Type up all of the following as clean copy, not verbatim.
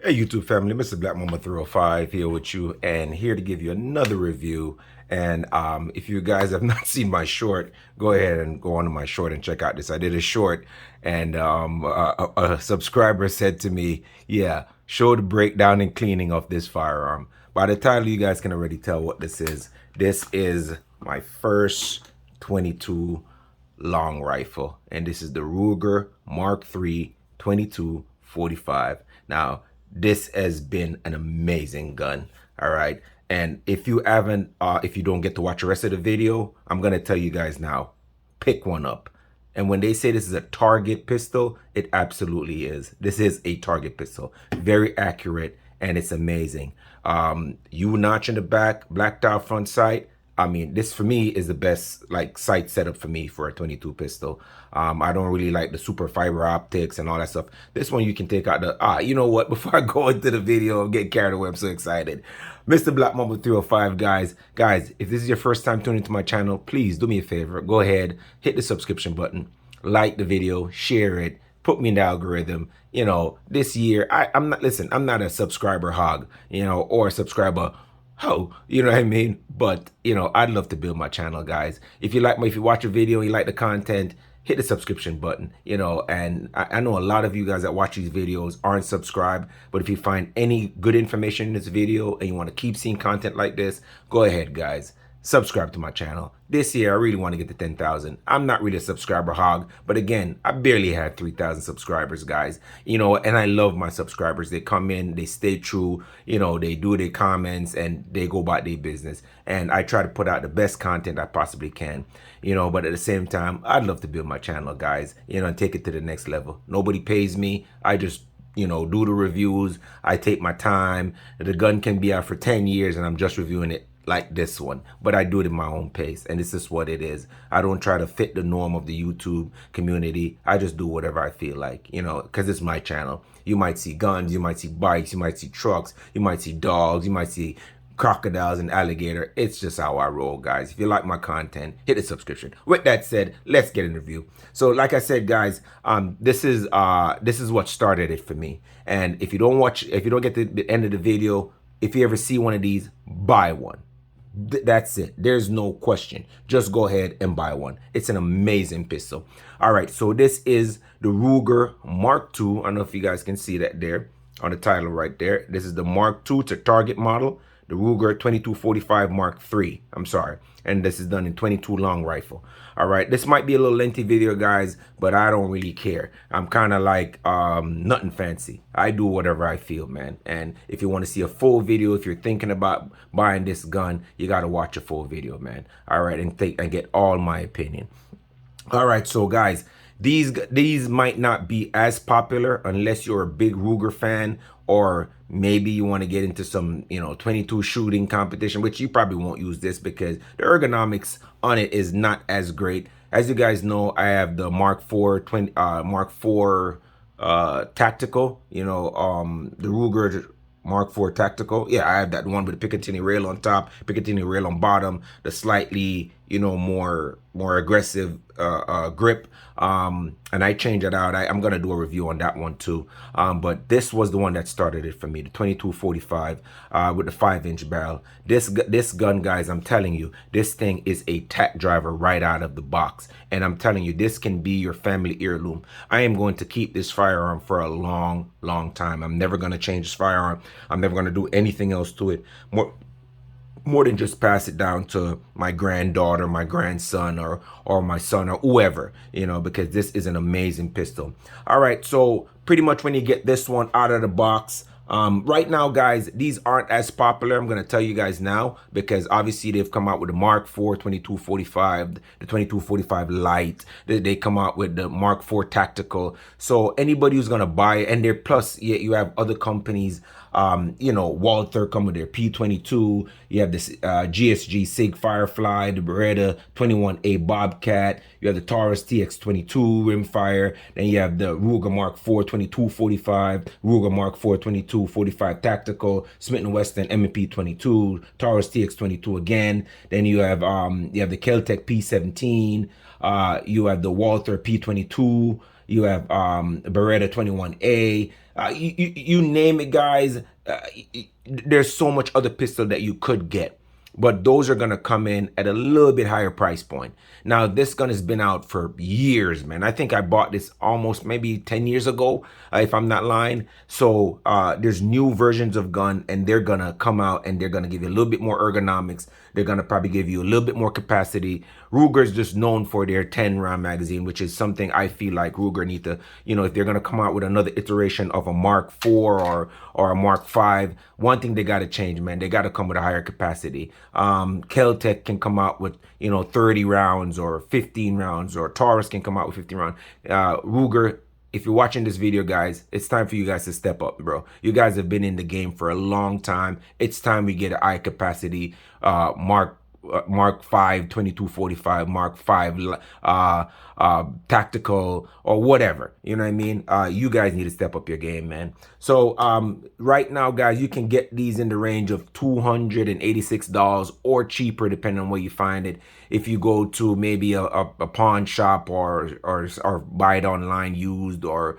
Hey YouTube family, Mr. Black Mama 305 here with you, and here to give you another review. And if you guys have not seen my short, go ahead and go on to my short and check out this. I did a short, and a subscriber said to me, yeah, show the breakdown and cleaning of this firearm. By the title, you guys can already tell what this is. This is my first 22 long rifle, and this is the Ruger Mark III 2245. Now, this has been an amazing gun. All right. And if you haven't, if you don't get to watch the rest of the video, I'm going to tell you guys now, pick one up. And when they say this is a target pistol, it absolutely is. This is a target pistol. Very accurate, and it's amazing. U-notch in the back, blacked out front sight. I mean, this for me is the best like sight setup for me for a 22 pistol. I don't really like the super fiber optics and all that stuff. This one you can take out the, you know what, before I go into the video, I'm getting carried away, I'm so excited. Mr. Black Mamba 305, guys, if this is your first time tuning into my channel, please do me a favor, go ahead, hit the subscription button, like the video, share it, put me in the algorithm. You know, this year, I'm not a subscriber hog, you know, or a subscriber you know what I mean? But, you know, I'd love to build my channel, guys. If you watch a video and you like the content, hit the subscription button, you know, and I know a lot of you guys that watch these videos aren't subscribed, but if you find any good information in this video and you want to keep seeing content like this, go ahead, guys. Subscribe to my channel. This year, I really want to get to 10,000. I'm not really a subscriber hog, but again, I barely had 3,000 subscribers, guys. You know, and I love my subscribers. They come in, they stay true, you know, they do their comments and they go about their business. And I try to put out the best content I possibly can, you know, but at the same time, I'd love to build my channel, guys, you know, and take it to the next level. Nobody pays me. I just, you know, do the reviews. I take my time. The gun can be out for 10 years and I'm just reviewing it like this one, but I do it in my own pace, and this is what it is. I don't try to fit the norm of the YouTube community. I just do whatever I feel like, you know, because it's my channel. You might see guns, you might see bikes, you might see trucks, you might see dogs, you might see crocodiles and alligator. It's just how I roll, guys. If you like my content, hit the subscription. With that said, let's get in the review. So like I said, guys, this is what started it for me. And if you don't get to the end of the video, if you ever see one of these, buy one. That's it. There's no question. Just go ahead and buy one. It's an amazing pistol. All right, so this is the Ruger Mark II. I don't know if you guys can see that there on the title right there. This is the Mark II. It's a target model. The Ruger 2245 Mark III. I'm sorry. And this is done in 22 long rifle. All right, this might be a little lengthy video, guys, but I don't really care. I'm kind of like nothing fancy. I do whatever I feel, man. And if you want to see a full video, if you're thinking about buying this gun, you got to watch a full video, man. All right, and get all my opinion. All right, so guys, these might not be as popular unless you're a big Ruger fan, or maybe you want to get into some, you know, 22 shooting competition, which you probably won't use this because the ergonomics on it is not as great. As you guys know, I have the Mark IV tactical, you know, the Ruger Mark IV tactical. Yeah, I have that one with the Picatinny rail on top, Picatinny rail on bottom, the slightly, you know, more aggressive grip. And I changed it out. I'm gonna do a review on that one too. But this was the one that started it for me, the 2245 with the 5-inch barrel. This gun, guys, I'm telling you, this thing is a tack driver right out of the box. And I'm telling you, this can be your family heirloom. I am going to keep this firearm for a long, long time. I'm never gonna change this firearm. I'm never gonna do anything else to it. More than just pass it down to my granddaughter, my grandson, or my son, or whoever, you know, because this is an amazing pistol. All right, so pretty much when you get this one out of the box, right now, guys, these aren't as popular. I'm gonna tell you guys now because obviously they've come out with the Mark IV 2245, the 2245 Light. They come out with the Mark IV Tactical. So anybody who's gonna buy it, and there plus you have other companies. You know, Walther come with their P22. You have this GSG Sig Firefly, the Beretta 21A Bobcat. You have the Taurus TX22 rimfire. Then you have the Ruger Mark IV 2245, Ruger Mark IV 2245 Tactical, Smith & Wesson M&P 22, Taurus TX22 again. Then you have the Kel-Tec P17. You have the Walther P22. You have Beretta 21A. You name it, guys. There's so much other pistol that you could get, but those are gonna come in at a little bit higher price point. Now, this gun has been out for years, man. I think I bought this almost maybe 10 years ago, if I'm not lying. So there's new versions of gun, and they're gonna come out and they're gonna give you a little bit more ergonomics. They're gonna probably give you a little bit more capacity. Ruger's just known for their 10 round magazine, which is something I feel like Ruger need to, if they're gonna come out with another iteration of a Mark IV or a Mark V, one thing they gotta change, man. They gotta come with a higher capacity. Kel-Tec can come out with 30 rounds or 15 rounds, or Taurus can come out with 15 rounds. Ruger, if you're watching this video, guys, it's time for you guys to step up, bro. You guys have been in the game for a long time. It's time we get an high capacity Mark 5 2245, Mark 5 tactical, or whatever. You know what I mean? You guys need to step up your game, man. So right now, guys, you can get these in the range of $286 or cheaper, depending on where you find it. If you go to maybe a pawn shop or buy it online used, or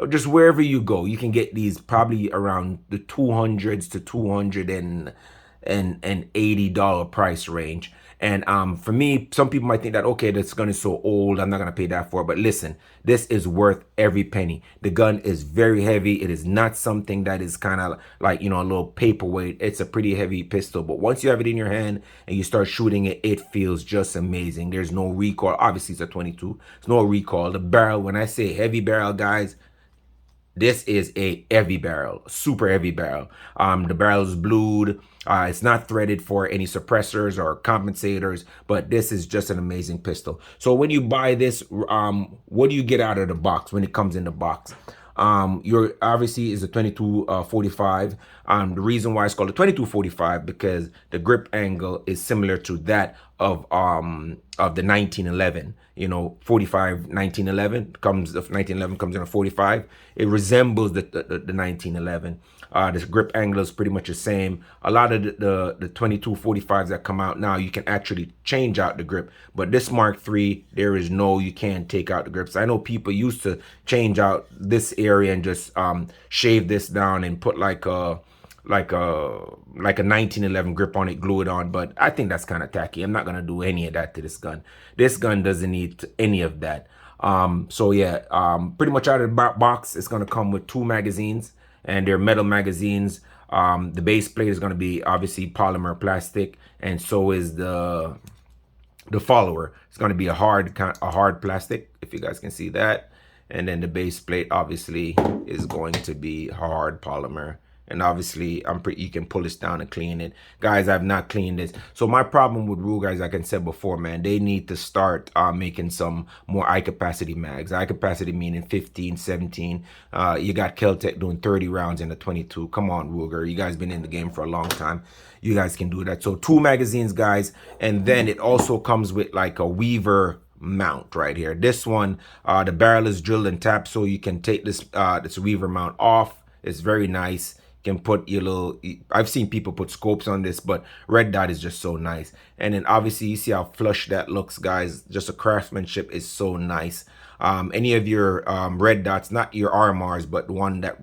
just wherever you go, you can get these probably around the 200s to $280 price range. And for me, some people might think that, okay, this gun is so old, I'm not gonna pay that for it. But listen, this is worth every penny. The gun is very heavy. It is not something that is kind of like, a little paperweight. It's a pretty heavy pistol, but once you have it in your hand and you start shooting it, it feels just amazing. There's no recoil. Obviously, it's a 22. There's no recoil. The barrel, when I say heavy barrel, guys, this is a heavy barrel, super heavy barrel. The barrel is blued. It's not threaded for any suppressors or compensators, but this is just an amazing pistol. So when you buy this, what do you get out of the box when it comes in the box? Your obviously is a 2245. The reason why it's called a 2245 because the grip angle is similar to that of the 1911. 45 1911 comes, if 1911 comes in a 45, it resembles the 1911. The grip angle is pretty much the same. A lot of the 2245s that come out now, you can actually change out the grip, but this Mark III, you can't take out the grips. I know people used to change out this area and just shave this down and put like a 1911 grip on it, glue it on, but I think that's kind of tacky. I'm not gonna do any of that to this gun. This gun doesn't need any of that. So yeah, pretty much out of the box, it's gonna come with 2 magazines, and they're metal magazines. The base plate is gonna be obviously polymer plastic, and so is the follower. It's gonna be a hard plastic, if you guys can see that, and then the base plate obviously is going to be hard polymer. And obviously, you can pull this down and clean it. Guys, I've not cleaned this. So my problem with Ruger, guys, like I said before, man, they need to start making some more high capacity mags. High capacity meaning 15, 17. You got Kel-Tec doing 30 rounds in a 22. Come on, Ruger. You guys been in the game for a long time. You guys can do that. So 2 magazines, guys. And then it also comes with like a Weaver mount right here. This one, the barrel is drilled and tapped, so you can take this Weaver mount off. It's very nice. Can put your little, I've seen people put scopes on this, but red dot is just so nice. And then obviously you see how flush that looks, guys. Just the craftsmanship is so nice. Any of your red dots, not your RMRs, but one that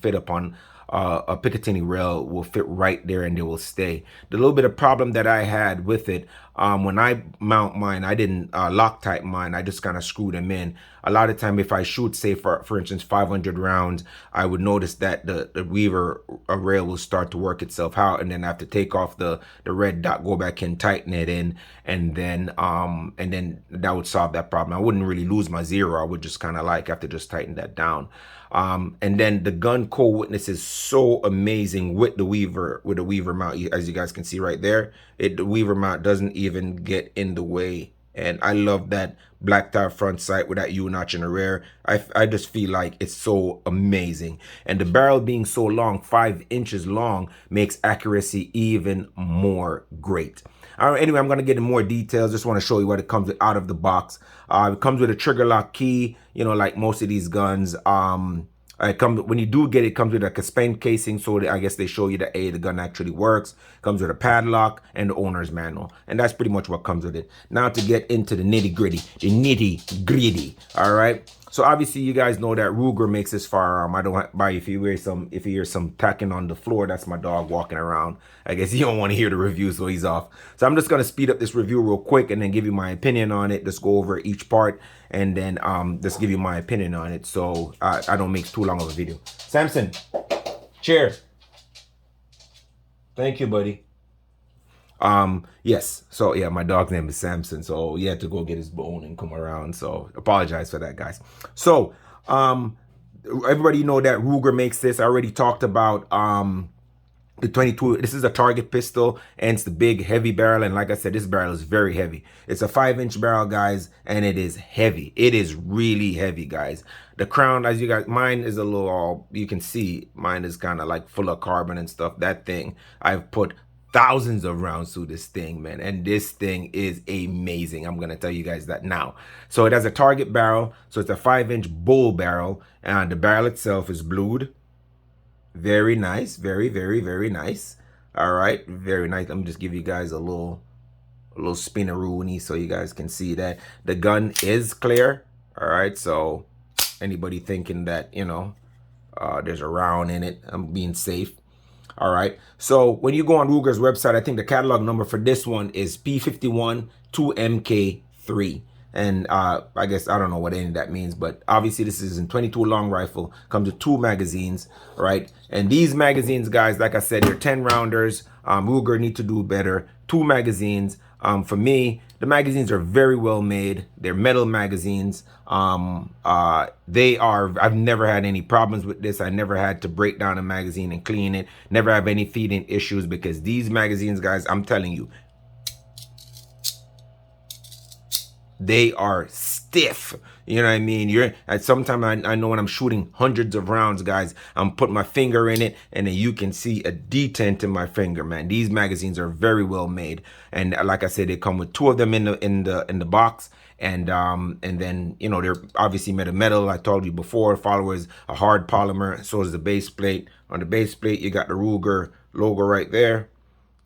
fit upon a Picatinny rail will fit right there and they will stay. The little bit of problem that I had with it, when I mount mine, I didn't Loctite mine. I just kind of screwed them in. A lot of time, if I shoot, say for instance, 500 rounds, I would notice that the Weaver rail will start to work itself out, and then I have to take off the red dot, go back and tighten it in, and then that would solve that problem. I wouldn't really lose my zero. I would just kind of have to just tighten that down. And then the gun core witness is so amazing with the Weaver mount, as you guys can see right there. The Weaver mount doesn't even get in the way, and I love that black top front sight with that U-notch in the rear. I just feel like it's so amazing, and the barrel being so long, 5 inches long, makes accuracy even more great. All right, anyway, I'm going to get in more details. Just want to show you what it comes with out of the box. It comes with a trigger lock key, like most of these guns. When you do get it, it comes with a suspend casing, so I guess they show you that the gun actually works. Comes with a padlock and the owner's manual, and that's pretty much what comes with it. Now to get into the nitty gritty, all right. So obviously you guys know that Ruger makes this firearm. I don't buy if you hear some tacking on the floor, that's my dog walking around. I guess you don't want to hear the review, so he's off. So I'm just gonna speed up this review real quick and then give you my opinion on it. Just go over each part and then just give you my opinion on it. So I don't make too long of a video. Samson, chair. Thank you, buddy. Yes, so yeah, my dog's name is Samson, so he had to go get his bone and come around, so apologize for that, guys. So everybody know that Ruger makes this. I already talked about the 22. This is a target pistol, and it's the big heavy barrel, and like I said, this barrel is very heavy. It's a 5-inch barrel, guys, and it is heavy. It is really heavy, guys. The crown, as you guys, mine is a little, you can see mine is kind of like full of carbon and stuff. That thing, I've put thousands of rounds through this thing, man, and this thing is amazing. I'm gonna tell you guys that now. So it has a target barrel, so it's a 5-inch bull barrel, and the barrel itself is blued. Very nice, very, very, very nice. All right, very nice. Let me just give you guys a little spinneroonie so you guys can see that the gun is clear. All right, so anybody thinking that, you know, there's a round in it, I'm being safe. All right, so when you go on Ruger's website, I think the catalog number for this one is P51 2MK3. And I guess I don't know what any of that means, but obviously this is in 22 long rifle, comes with 2 magazines, right? And these magazines, guys, like I said, they're 10 rounders. Ruger need to do better. 2 magazines. For me, the magazines are very well made. They're metal magazines. I've never had any problems with this. I never had to break down a magazine and clean it. Never have any feeding issues, because these magazines, guys, I'm telling you, they are stiff. You know what I mean? You're at sometimes I know when I'm shooting hundreds of rounds, guys, I'm putting my finger in it and then you can see a detent in my finger, man. These magazines are very well made. And like I said, they come with 2 of them in the box. And then, you know, they're obviously made of metal. I told you before, follower is a hard polymer. So is the base plate. On the base plate, you got the Ruger logo right there.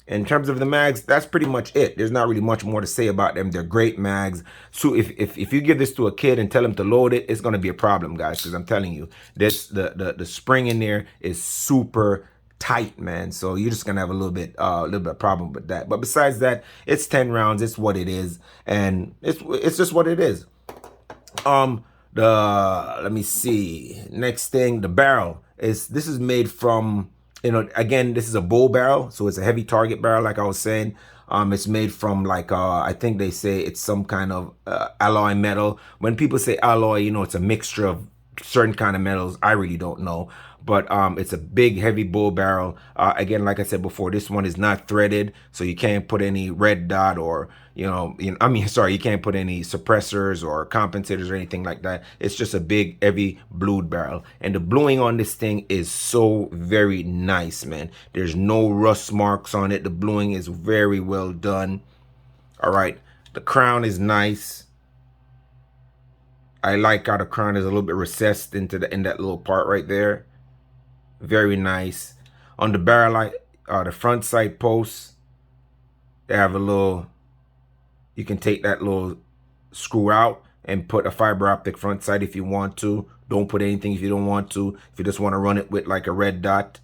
In terms of the mags, that's pretty much it. There's not really much more to say about them. They're great mags. So if you give this to a kid and tell him to load it, it's going to be a problem, guys, because I'm telling you, this the spring in there is super tight, man. So you're just gonna have a little bit of problem with that. But besides that, it's 10 rounds. It's what it is, and it's just what it is. Let me see. Next thing, the barrel this is made from, you know, again, this is a bull barrel, so it's a heavy target barrel, like I was saying. It's made from like I think they say it's some kind of alloy metal. When people say alloy, you know, it's a mixture of certain kind of metals. I really don't know, but it's a big heavy bull barrel. Again, like I said before, this one is not threaded, so you can't put any red dot or you can't put any suppressors or compensators or anything like that. It's just a big heavy blued barrel, and the bluing on this thing is so very nice, man. There's no rust marks on it. The bluing is very well done. All right, the crown is nice. I like how the crown is a little bit recessed in that little part right there. Very nice. On the barrel, the front sight posts, they have a little, you can take that little screw out and put a fiber optic front sight if you want to. Don't put anything if you don't want to. If you just want to run it with like a red dot.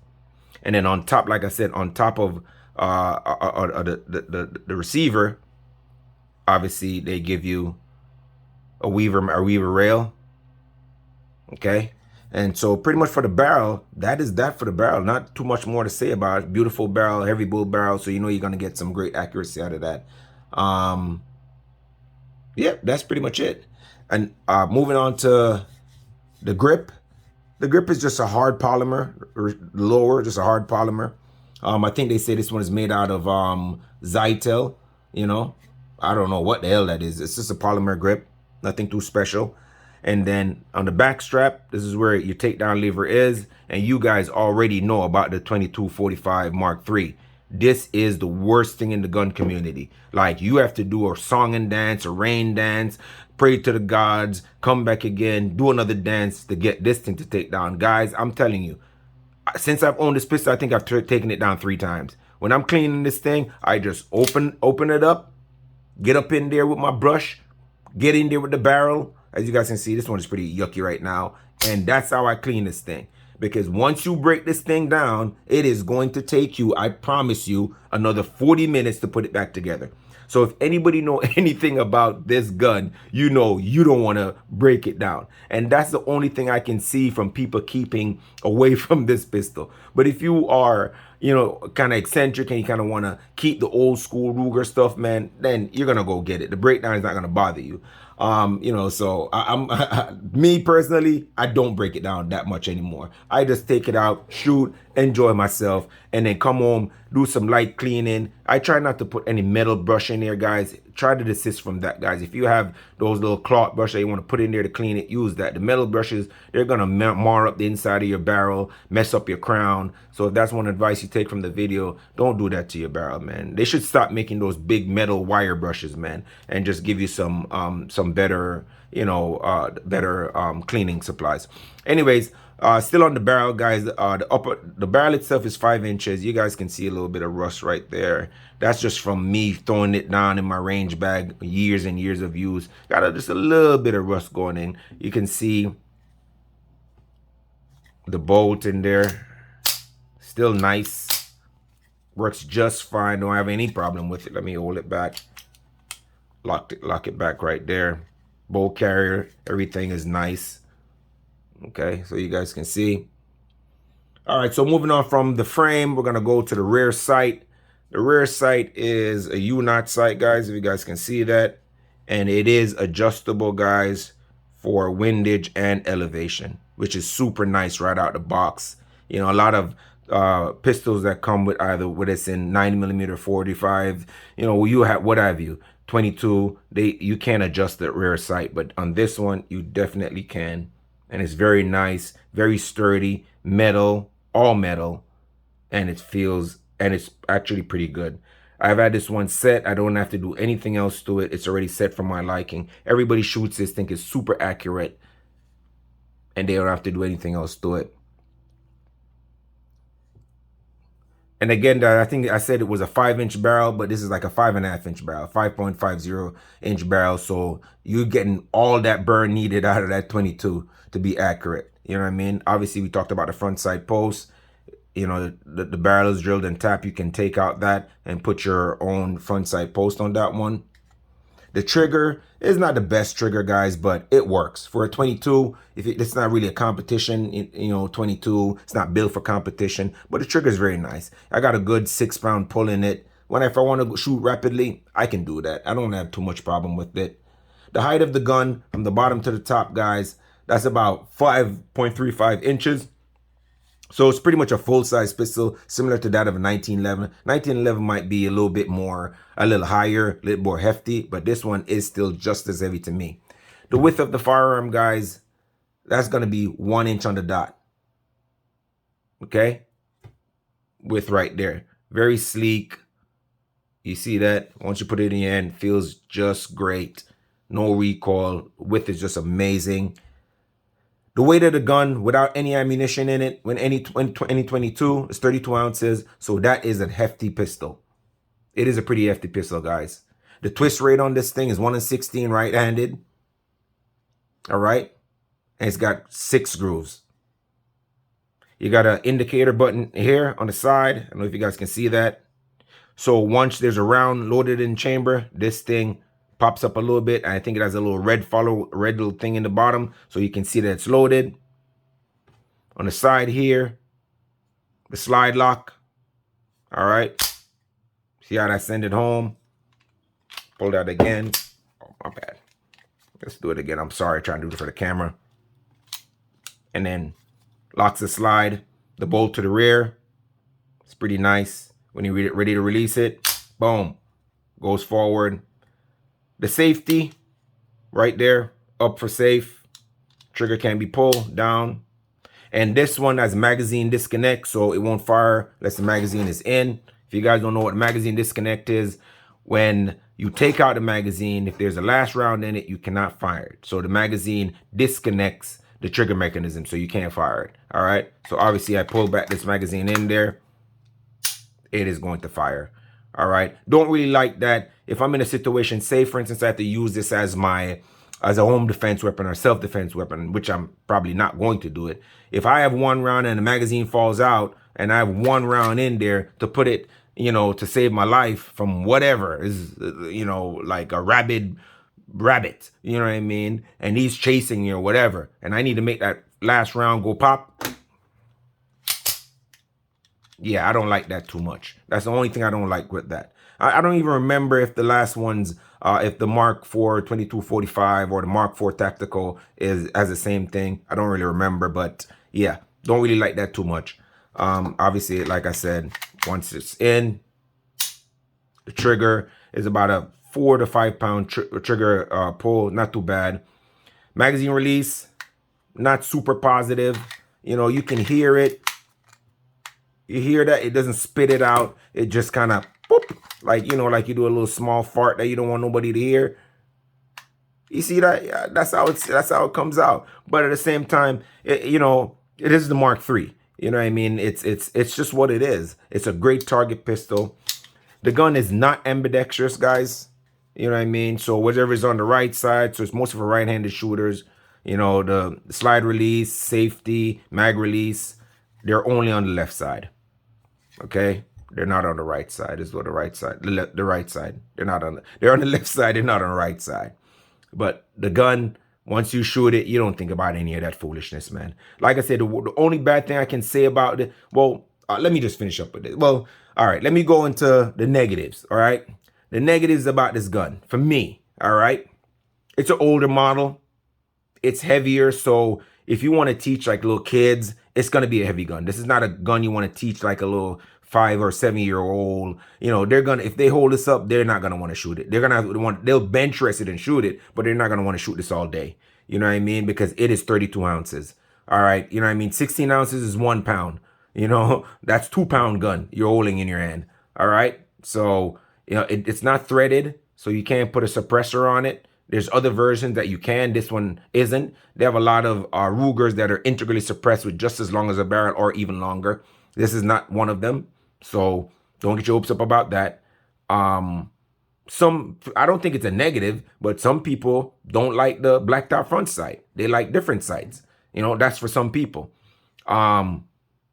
And then on top, like I said, on top of the receiver, obviously they give you a weaver rail. Okay, and so pretty much for the barrel, that is that for the barrel. Not too much more to say about it. Beautiful barrel, heavy bull barrel, so you know you're gonna get some great accuracy out of that. Yeah, that's pretty much it. And moving on to the grip. The grip is just a hard polymer, lower, just a hard polymer. I think they say this one is made out of Zytel. You know, I don't know what the hell that is. It's just a polymer grip. Nothing too special. And then on the back strap, this is where your takedown lever is. And you guys already know about the 2245 Mark III. This is the worst thing in the gun community. Like, you have to do a song and dance, a rain dance, pray to the gods, come back again, do another dance to get this thing to take down. Guys, I'm telling you, since I've owned this pistol, I think I've taken it down 3 times. When I'm cleaning this thing, I just open it up, get up in there with my brush, get in there with the barrel, As you guys can see, this one is pretty yucky right now. And that's how I clean this thing. Because once you break this thing down, it is going to take you, I promise you, another 40 minutes to put it back together. So if anybody know anything about this gun, you know you don't want to break it down. And that's the only thing I can see from people keeping away from this pistol. But if you are, you know, kind of eccentric and you kind of want to keep the old school Ruger stuff, man, then you're going to go get it. The breakdown is not going to bother you. You know, so I'm me personally, I don't break it down that much anymore. I just take it out, shoot, enjoy myself, and then come home, do some light cleaning. I try not to put any metal brush in there, guys. Try to desist from that, guys. If you have those little cloth brushes that you want to put in there to clean it, use that. The metal brushes, they're gonna mar up the inside of your barrel, mess up your crown. So if that's one advice you take from the video, don't do that to your barrel, man. They should stop making those big metal wire brushes, man, and just give you some better, you know, better cleaning supplies. Anyways, still on the barrel, guys. The barrel itself is 5 inches. You guys can see a little bit of rust right there. That's just from me throwing it down in my range bag, years and years of use. Got just a little bit of rust going in. You can see the bolt in there. Still nice. Works just fine. Don't have any problem with it. Let me hold it back. Lock it back right there. Bolt carrier. Everything is nice. Okay, so you guys can see. All right, so moving on from the frame, we're gonna go to the rear sight. The rear sight is a U-knot sight, guys, if you guys can see that. And it is adjustable, guys, for windage and elevation, which is super nice right out the box. You know, a lot of pistols that come with either with it's in 90mm, 45, you know, you have what have you, 22, you can't adjust the rear sight, but on this one you definitely can. And it's very nice, very sturdy, metal, all metal, and it feels, and it's actually pretty good. I've had this one set. I don't have to do anything else to it. It's already set for my liking. Everybody shoots this thing, is super accurate, and they don't have to do anything else to it. And again, I think I said it was a 5-inch barrel, but this is like a 5.5-inch barrel, 5.50-inch barrel. So you're getting all that burn needed out of that 22 to be accurate. You know what I mean? Obviously, we talked about the front side post. You know, the barrel is drilled and tapped. You can take out that and put your own front side post on that one. The trigger is not the best trigger, guys, but it works. For a 22, it's not really a competition, you know, 22, it's not built for competition, but the trigger is very nice. I got a good 6-pound pull in it. If I want to shoot rapidly, I can do that. I don't have too much problem with it. The height of the gun from the bottom to the top, guys, that's about 5.35 inches. So it's pretty much a full-size pistol, similar to that of a 1911. 1911 might be a little bit more, a little higher, a little more hefty, but this one is still just as heavy to me. The width of the firearm, guys, that's going to be 1 inch on the dot. Okay? Width right there. Very sleek. You see that? Once you put it in your hand, it feels just great. No recoil. Width is just amazing. The weight of the gun without any ammunition in it, when any 22 is 32 ounces. So that is a hefty pistol. It is a pretty hefty pistol, guys. The twist rate on this thing is 1 in 16 right-handed. All right. And it's got 6 grooves. You got an indicator button here on the side. I don't know if you guys can see that. So once there's a round loaded in chamber, this thing pops up a little bit. I think it has a little red little thing in the bottom, so you can see that it's loaded. On the side here, the slide lock. All right. See how I send it home? Pull that again. Oh, my bad. Let's do it again. I'm sorry, trying to do it for the camera. And then locks the slide, the bolt to the rear. It's pretty nice. When you're ready to release it, boom, goes forward. The safety right there, up for safe. Trigger can be pulled down. And this one has magazine disconnect, so it won't fire unless the magazine is in. If you guys don't know what magazine disconnect is, when you take out the magazine, if there's a last round in it, you cannot fire it. So the magazine disconnects the trigger mechanism, so you can't fire it. All right. So obviously I pull back this magazine in there. It is going to fire. All right. Don't really like that. If I'm in a situation, say for instance, I have to use this as my as a home defense weapon or self-defense weapon, which I'm probably not going to do it. If I have one round and the magazine falls out and I have one round in there to put it, you know, to save my life from whatever is, you know, like a rabid rabbit, you know what I mean? And he's chasing you or whatever. And I need to make that last round go pop. Yeah, I don't like that too much. That's the only thing I don't like with that. I don't even remember if the last ones, if the Mark IV 2245 or the Mark IV Tactical has the same thing. I don't really remember, but yeah, don't really like that too much. Obviously, like I said, once it's in, the trigger is about a 4 to 5 pound trigger pull, not too bad. Magazine release, not super positive. You know, you can hear it. You hear that? It doesn't spit it out. It just kind of, like, you know, like you do a little small fart that you don't want nobody to hear. You see that? Yeah, that's how it comes out. But at the same time, you know, it is the Mark III. You know what I mean? It's just what it is. It's a great target pistol. The gun is not ambidextrous, guys. You know what I mean? So whatever is on the right side, so it's most of a right-handed shooters. You know, the slide release, safety, mag release, they're only on the left side. Okay, they're not on the right side. Is what the right side, the right side. They're on the left side. They're not on the right side. But the gun, once you shoot it, you don't think about any of that foolishness, man. Like I said, the only bad thing I can say about it. Well, let me just finish up with it. Well, all right. Let me go into the negatives. All right, the negatives about this gun for me. All right, it's an older model. It's heavier, so if you want to teach like little kids, it's going to be a heavy gun. This is not a gun you want to teach like a little 5 or 7-year-old. You know, they're going to, if they hold this up, they're not going to want to shoot it. They're going to want, they'll bench rest it and shoot it, but they're not going to want to shoot this all day. You know what I mean? Because it is 32 ounces. All right. You know what I mean? 16 ounces is 1 pound. You know, that's 2-pound gun you're holding in your hand. All right. So, you know, it's not threaded, so you can't put a suppressor on it. There's other versions that you can. This one isn't. They have a lot of Rugers that are integrally suppressed with just as long as a barrel or even longer. This is not one of them. So don't get your hopes up about that. I don't think it's a negative, but some people don't like the black top front sight. They like different sights. You know, that's for some people.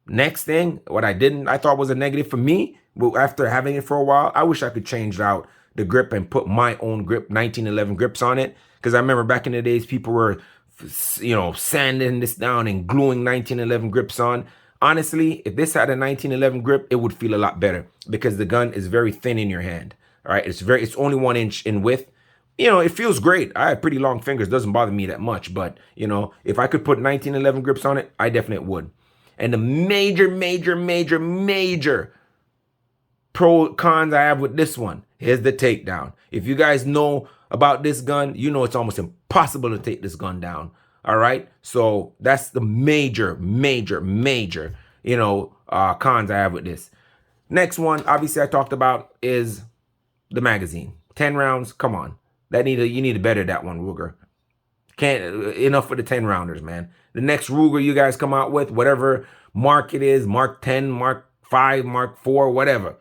Next thing, what I thought was a negative for me, but after having it for a while, I wish I could change out the grip and put my own grip, 1911 grips on it. Because I remember back in the days, people were, you know, sanding this down and gluing 1911 grips on. Honestly, if this had a 1911 grip, it would feel a lot better because the gun is very thin in your hand. All right, it's only 1 inch in width. You know, it feels great. I have pretty long fingers. Doesn't bother me that much. But, you know, if I could put 1911 grips on it, I definitely would. And the major pro cons I have with this one, here's the takedown. If you guys know about this gun, you know it's almost impossible to take this gun down. All right, so that's the major, you know, cons I have with this. Next one, obviously I talked about, is the magazine. 10 rounds, come on. You need to better that one, Ruger. Enough for the 10 rounders, man. The next Ruger you guys come out with, whatever mark it is, Mark 10, Mark 5, Mark 4, whatever.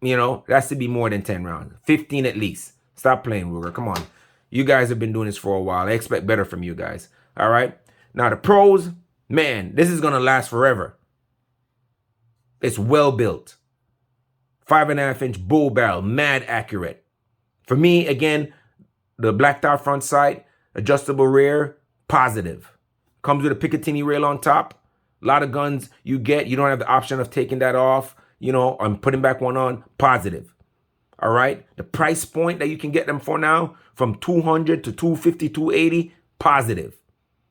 You know, that should be more than 10 rounds. 15 at least. Stop playing, Ruger. Come on. You guys have been doing this for a while. I expect better from you guys. All right. Now, the pros, man, this is going to last forever. It's well built. 5.5-inch bull barrel, mad accurate. For me, again, the blacked out front sight, adjustable rear, positive. Comes with a Picatinny rail on top. A lot of guns you don't have the option of taking that off, you know, and putting back one on, positive. All right. The price point that you can get them for now, from $200 to $250, $280, positive.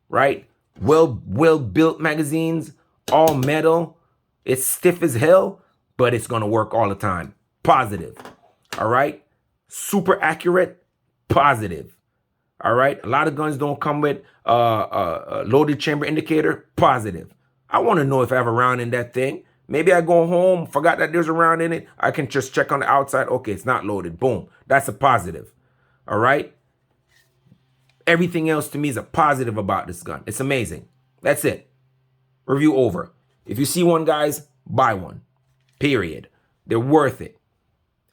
Right. Well built magazines, all metal. It's stiff as hell, but it's going to work all the time. Positive. All right. Super accurate. Positive. All right. A lot of guns don't come with a loaded chamber indicator. Positive. I want to know if I have a round in that thing. Maybe I go home, forgot that there's a round in it. I can just check on the outside. Okay, it's not loaded. Boom. That's a positive. All right. Everything else to me is a positive about this gun. It's amazing. That's it. Review over. If you see one, guys, buy one. Period. They're worth it.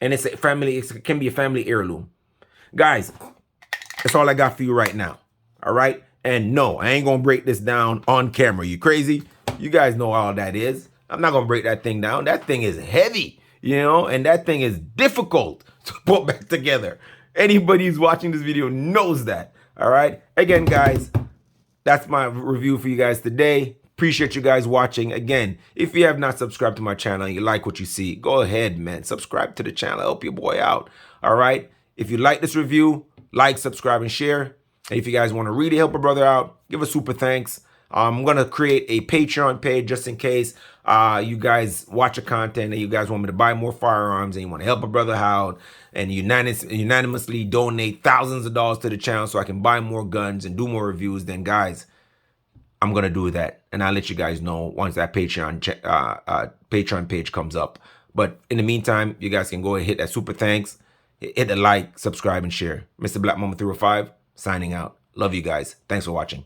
And it's a family, it can be a family heirloom. Guys, That's all I got for you right now. All right? And no, I ain't gonna break this down on camera. You crazy? You guys know all that is. I'm not gonna break that thing down. That thing is heavy, and that thing is difficult to put back together. Anybody who's watching this video knows that. All right? Again, guys, that's my review for you guys today. Appreciate you guys watching. Again, if you have not subscribed to my channel and you like what you see, go ahead, man. Subscribe to the channel. Help your boy out. All right? If you like this review, like, subscribe, and share. And if you guys want to really help a brother out, give a super thanks. I'm going to create a Patreon page just in case you guys watch the content and you guys want me to buy more firearms and you want to help a brother out and unanimously donate thousands of dollars to the channel so I can buy more guns and do more reviews, then guys, I'm going to do that. And I'll let you guys know once that Patreon page comes up. But in the meantime, you guys can go and hit that super thanks, hit the like, subscribe, and share. Mr. Black Mama 305 signing out. Love you guys. Thanks for watching.